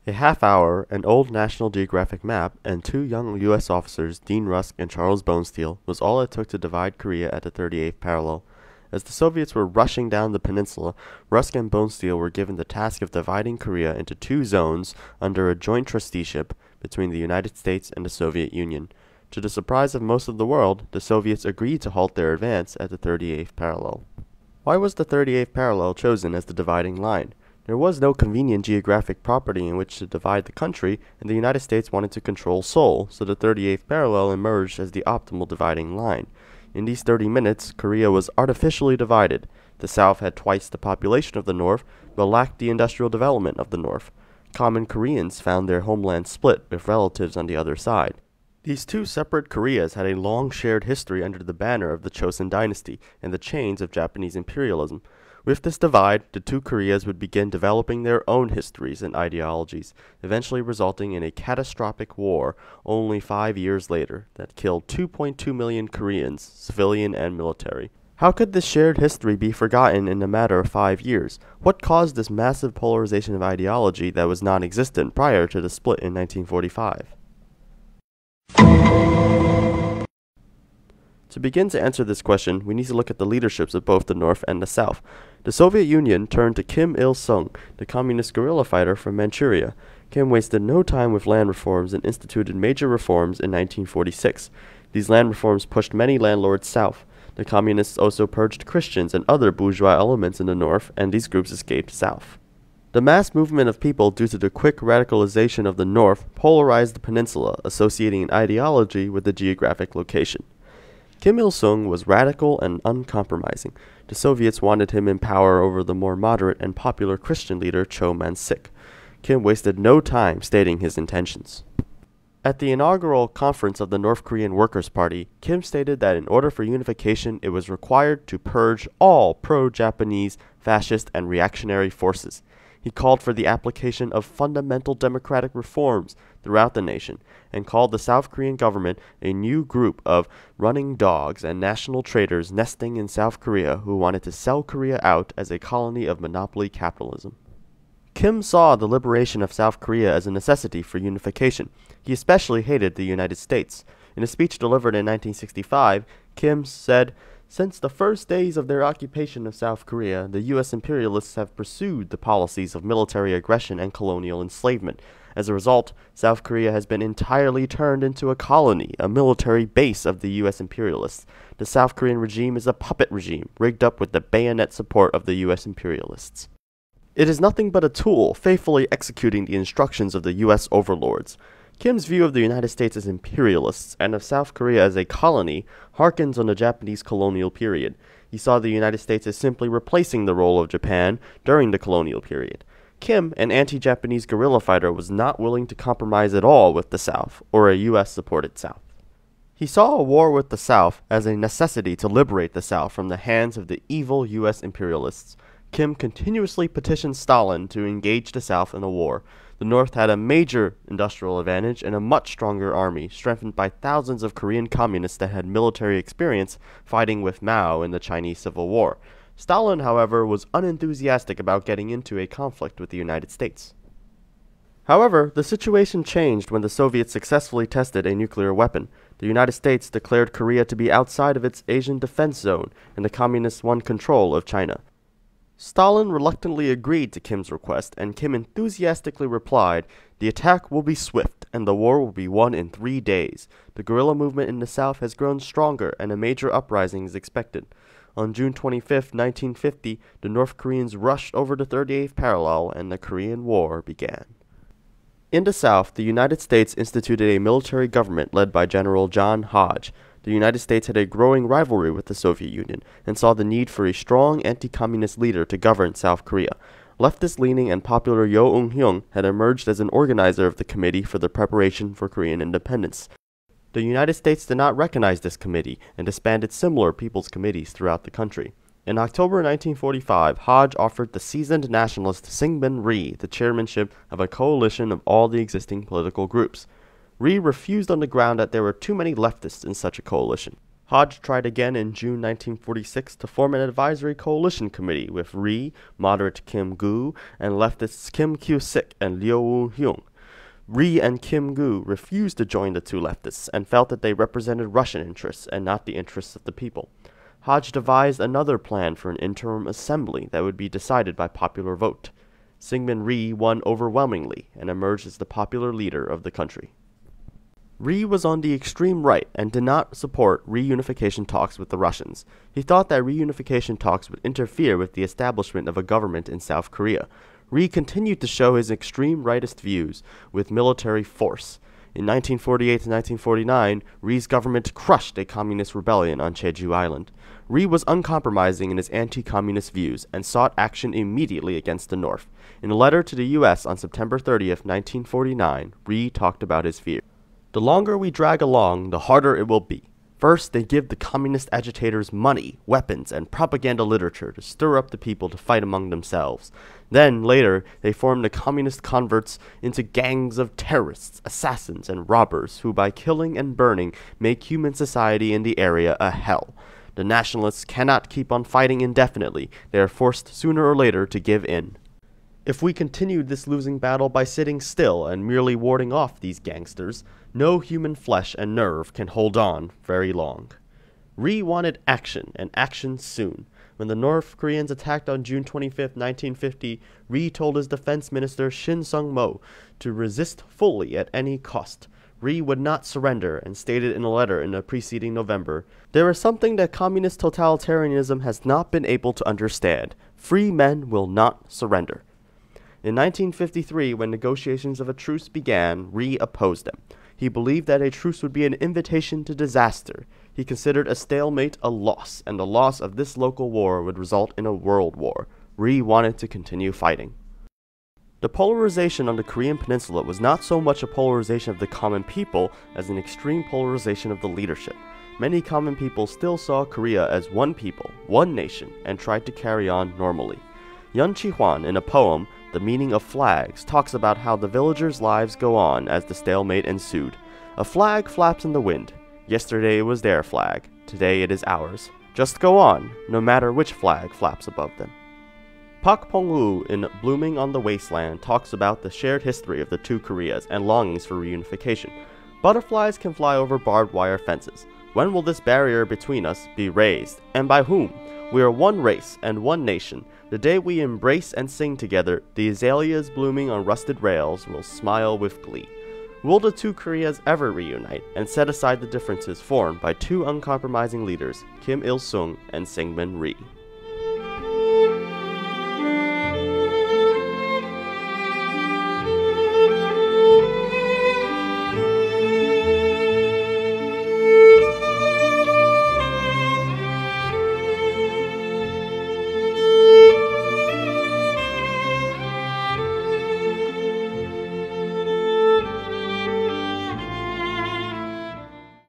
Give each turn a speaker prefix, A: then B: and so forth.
A: A half hour, an old National Geographic map, and two young U.S. officers, Dean Rusk and Charles Bonesteel, was all it took to divide Korea at the 38th parallel. As the Soviets were rushing down the peninsula, Rusk and Bonesteel were given the task of dividing Korea into two zones under a joint trusteeship between the United States and the Soviet Union. To the surprise of most of the world, the Soviets agreed to halt their advance at the 38th parallel. Why was the 38th parallel chosen as the dividing line? There was no convenient geographic property in which to divide the country, and the United States wanted to control Seoul, so the 38th parallel emerged as the optimal dividing line. In these 30 minutes, Korea was artificially divided. The South had twice the population of the North, but lacked the industrial development of the North. Common Koreans found their homeland split with relatives on the other side. These two separate Koreas had a long shared history under the banner of the Chosun dynasty and the chains of Japanese imperialism. With this divide, the two Koreas would begin developing their own histories and ideologies, eventually resulting in a catastrophic war only 5 years later that killed 2.2 million Koreans, civilian and military. How could this shared history be forgotten in a matter of 5 years? What caused this massive polarization of ideology that was non-existent prior to the split in 1945? To begin to answer this question, we need to look at the leaderships of both the North and the South. The Soviet Union turned to Kim Il-sung, the communist guerrilla fighter from Manchuria. Kim wasted no time with land reforms and instituted major reforms in 1946. These land reforms pushed many landlords south. The communists also purged Christians and other bourgeois elements in the North, and these groups escaped south. The mass movement of people due to the quick radicalization of the North polarized the peninsula, associating an ideology with the geographic location. Kim Il-sung was radical and uncompromising. The Soviets wanted him in power over the more moderate and popular Christian leader Chong-Sik. Kim wasted no time stating his intentions. At the inaugural conference of the North Korean Workers' Party, Kim stated that in order for unification, it was required to purge all pro-Japanese, fascist, and reactionary forces. He called for the application of fundamental democratic reforms throughout the nation, and called the South Korean government a new group of running dogs and national traders nesting in South Korea who wanted to sell Korea out as a colony of monopoly capitalism. Kim saw the liberation of South Korea as a necessity for unification. He especially hated the United States. In a speech delivered in 1965, Kim said, "Since the first days of their occupation of South Korea, the U.S. imperialists have pursued the policies of military aggression and colonial enslavement. As a result, South Korea has been entirely turned into a colony, a military base of the U.S. imperialists. The South Korean regime is a puppet regime, rigged up with the bayonet support of the U.S. imperialists. It is nothing but a tool, faithfully executing the instructions of the U.S. overlords." Kim's view of the United States as imperialists and of South Korea as a colony harkens on the Japanese colonial period. He saw the United States as simply replacing the role of Japan during the colonial period. Kim, an anti-Japanese guerrilla fighter, was not willing to compromise at all with the South, or a U.S.-supported South. He saw a war with the South as a necessity to liberate the South from the hands of the evil U.S. imperialists. Kim continuously petitioned Stalin to engage the South in a war. The North had a major industrial advantage and a much stronger army, strengthened by thousands of Korean communists that had military experience fighting with Mao in the Chinese Civil War. Stalin, however, was unenthusiastic about getting into a conflict with the United States. However, the situation changed when the Soviets successfully tested a nuclear weapon. The United States declared Korea to be outside of its Asian defense zone, and the communists won control of China. Stalin reluctantly agreed to Kim's request, and Kim enthusiastically replied, "The attack will be swift, and the war will be won in 3 days. The guerrilla movement in the South has grown stronger, and a major uprising is expected." On June 25, 1950, the North Koreans rushed over the 38th parallel, and the Korean War began. In the South, the United States instituted a military government led by General John Hodge. The United States had a growing rivalry with the Soviet Union and saw the need for a strong anti-communist leader to govern South Korea. Leftist-leaning and popular Yoh Eung-hyung had emerged as an organizer of the Committee for the Preparation for Korean Independence. The United States did not recognize this committee and disbanded similar people's committees throughout the country. In October 1945, Hodge offered the seasoned nationalist Syngman Rhee the chairmanship of a coalition of all the existing political groups. Rhee refused on the ground that there were too many leftists in such a coalition. Hodge tried again in June 1946 to form an advisory coalition committee with Rhee, moderate Kim Gu, and leftists Kim Kyu-sik and Liu Woo-hyung. Rhee and Kim Gu refused to join the two leftists and felt that they represented Russian interests and not the interests of the people. Hodge devised another plan for an interim assembly that would be decided by popular vote. Syngman Rhee won overwhelmingly and emerged as the popular leader of the country. Rhee was on the extreme right and did not support reunification talks with the Russians. He thought that reunification talks would interfere with the establishment of a government in South Korea. Rhee continued to show his extreme rightist views with military force. In 1948 to 1949, Rhee's government crushed a communist rebellion on Jeju Island. Rhee was uncompromising in his anti-communist views and sought action immediately against the North. In a letter to the U.S. on September 30th, 1949, Rhee talked about his fear. "The longer we drag along, the harder it will be. First, they give the communist agitators money, weapons, and propaganda literature to stir up the people to fight among themselves. Then, later, they form the communist converts into gangs of terrorists, assassins, and robbers who, by killing and burning, make human society in the area a hell. The nationalists cannot keep on fighting indefinitely. They are forced sooner or later to give in. If we continued this losing battle by sitting still and merely warding off these gangsters, no human flesh and nerve can hold on very long." Rhee wanted action, and action soon. When the North Koreans attacked on June 25, 1950, Rhee told his defense minister Shin Sung-mo to resist fully at any cost. Rhee would not surrender and stated in a letter in the preceding November, "There is something that communist totalitarianism has not been able to understand. Free men will not surrender." In 1953, when negotiations of a truce began, Rhee opposed them. He believed that a truce would be an invitation to disaster. He considered a stalemate a loss, and the loss of this local war would result in a world war. Rhee wanted to continue fighting. The polarization on the Korean peninsula was not so much a polarization of the common people as an extreme polarization of the leadership. Many common people still saw Korea as one people, one nation, and tried to carry on normally. Yun Chi-hwan, in a poem, The Meaning of Flags, talks about how the villagers' lives go on as the stalemate ensued. A flag flaps in the wind. Yesterday it was their flag. Today it is ours. Just go on, no matter which flag flaps above them. Pak Pong-woo, in Blooming on the Wasteland, talks about the shared history of the two Koreas and longings for reunification. Butterflies can fly over barbed wire fences. When will this barrier between us be raised, and by whom? We are one race and one nation. The day we embrace and sing together, the azaleas blooming on rusted rails will smile with glee. Will the two Koreas ever reunite and set aside the differences formed by two uncompromising leaders, Kim Il-sung and Syngman Rhee?